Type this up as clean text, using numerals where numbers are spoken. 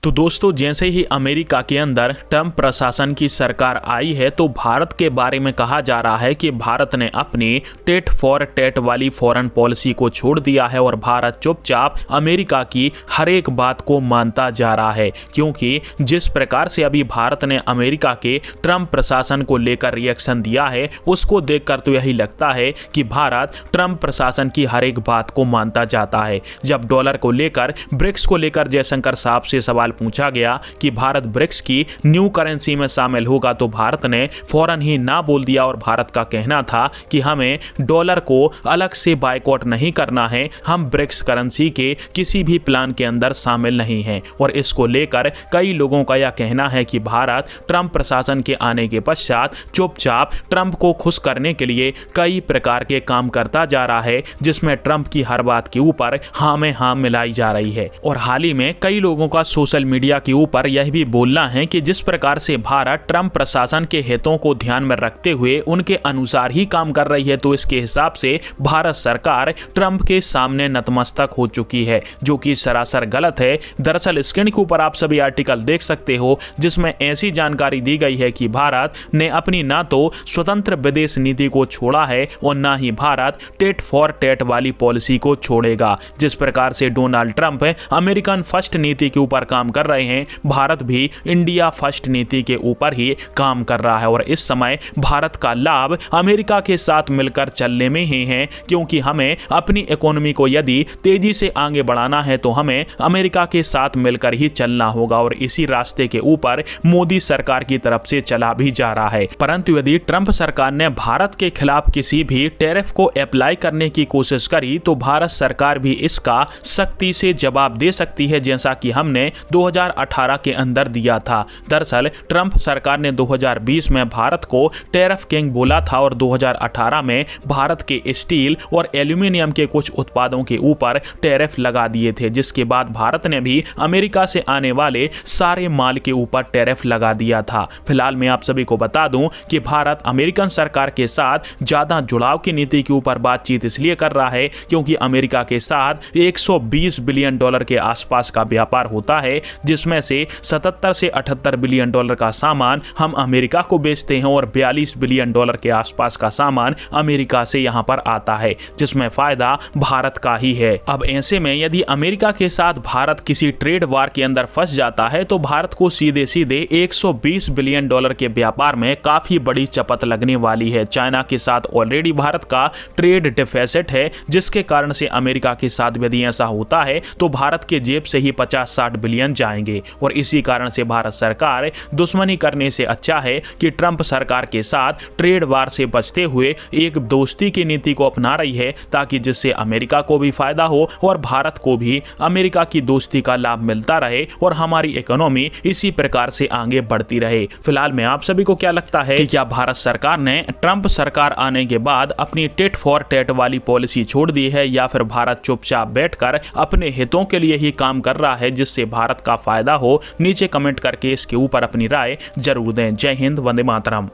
तो दोस्तों, जैसे ही अमेरिका के अंदर ट्रंप प्रशासन की सरकार आई है तो भारत के बारे में कहा जा रहा है कि भारत ने अपनी टेट फॉर टैट वाली फॉरेन पॉलिसी को छोड़ दिया है और भारत चुपचाप अमेरिका की हर एक बात को मानता जा रहा है। क्योंकि जिस प्रकार से अभी भारत ने अमेरिका के ट्रंप प्रशासन को लेकर रिएक्शन दिया है उसको देखकर तो यही लगता है कि भारत ट्रंप प्रशासन की हर एक बात को मानता जाता है। जब डॉलर को लेकर, ब्रिक्स को लेकर जयशंकर साहब से सवाल पूछा गया कि भारत ब्रिक्स की न्यू करेंसी में शामिल होगा तो भारत ने फौरन ही ना बोल दिया और भारत का कहना था कि हमें डॉलर को अलग से बायकॉट नहीं करना है, हम ब्रिक्स करेंसी के किसी भी प्लान के अंदर शामिल नहीं हैं। और इसको लेकर कई लोगों का यह कहना है कि भारत ट्रंप प्रशासन के आने के पश्चात चुपचाप ट्रंप को खुश करने के लिए कई प्रकार के काम करता जा रहा है, जिसमें ट्रंप की हर बात के ऊपर हाँ में हाँ मिलाई जा रही है। और हाल ही में कई लोगों का सोशल मीडिया के ऊपर यह भी बोलना है कि जिस प्रकार से भारत ट्रंप प्रशासन के हितों को ध्यान में रखते हुए उनके अनुसार ही काम कर रही है, तो इसके हिसाब से भारत सरकार ट्रंप के सामने नतमस्तक हो चुकी है, जो कि सरासर गलत है। दरअसल स्क्रीन के ऊपर आप सभी आर्टिकल देख सकते हो जिसमें ऐसी जानकारी दी गई है कि भारत ने अपनी ना तो स्वतंत्र विदेश नीति को छोड़ा है और ना ही भारत टेट फॉर टैट वाली पॉलिसी को छोड़ेगा। जिस प्रकार से डोनाल्ड ट्रंप अमेरिकन फर्स्ट नीति के ऊपर काम कर रहे हैं, भारत भी इंडिया फर्स्ट नीति के ऊपर ही काम कर रहा है। और इस समय भारत का लाभ अमेरिका के साथ मिलकर चलने में ही है, क्योंकि हमें अपनी इकोनॉमी को यदि तेजी से आगे बढ़ाना है तो हमें अमेरिका के साथ मिलकर ही चलना होगा। और इसी रास्ते के ऊपर मोदी सरकार की तरफ से चला भी जा रहा है। परंतु यदि ट्रंप सरकार ने भारत के खिलाफ किसी भी टैरिफ को अप्लाई करने की कोशिश करी तो भारत सरकार भी इसका सख्ती से जवाब दे सकती है, जैसा कि हमने 2018 के अंदर दिया था। दरअसल ट्रंप सरकार ने 2020 में भारत को टैरिफ किंग बोला था और 2018 में भारत के स्टील और एल्यूमिनियम के कुछ उत्पादों के ऊपर टैरिफ लगा दिए थे, जिसके बाद भारत ने भी अमेरिका से आने वाले सारे माल के ऊपर टैरिफ लगा दिया था। फिलहाल मैं आप सभी को बता दूं कि भारत अमेरिकन सरकार के साथ ज्यादा जुड़ाव की नीति के ऊपर बातचीत इसलिए कर रहा है क्योंकि अमेरिका के साथ 120 बिलियन डॉलर के आसपास का व्यापार होता है, जिसमें से 77 से 78 बिलियन डॉलर का सामान हम अमेरिका को बेचते हैं और 42 बिलियन डॉलर के आसपास का सामान अमेरिका से यहां पर आता है, जिसमें फायदा भारत का ही है। अब ऐसे में यदि अमेरिका के साथ भारत किसी ट्रेड वार के अंदर फंस जाता है तो भारत को सीधे सीधे 120 बिलियन डॉलर के व्यापार में काफी बड़ी चपत लगने वाली है। चाइना के साथ ऑलरेडी भारत का ट्रेड डिफिसिट है, जिसके कारण से अमेरिका के साथ यदि ऐसा होता है तो भारत के जेब से ही 50-60 बिलियन जाएंगे। और इसी कारण से भारत सरकार दुश्मनी करने से अच्छा है कि ट्रंप सरकार के साथ ट्रेड वार से बचते हुए एक दोस्ती की नीति को अपना रही है, ताकि जिससे अमेरिका को भी फायदा हो और भारत को भी अमेरिका की दोस्ती का लाभ मिलता रहे और हमारी इकोनॉमी इसी प्रकार से आगे बढ़ती रहे। फिलहाल में आप सभी को क्या लगता है कि क्या भारत सरकार ने ट्रंप सरकार आने के बाद अपनी टेट फॉर टैट वाली पॉलिसी छोड़ दी है, या फिर भारत चुपचाप बैठकर अपने हितों के लिए ही काम कर रहा है जिससे भारत का फायदा हो? नीचे कमेंट करके इसके ऊपर अपनी राय जरूर दें। जय हिंद, वंदे मातरम।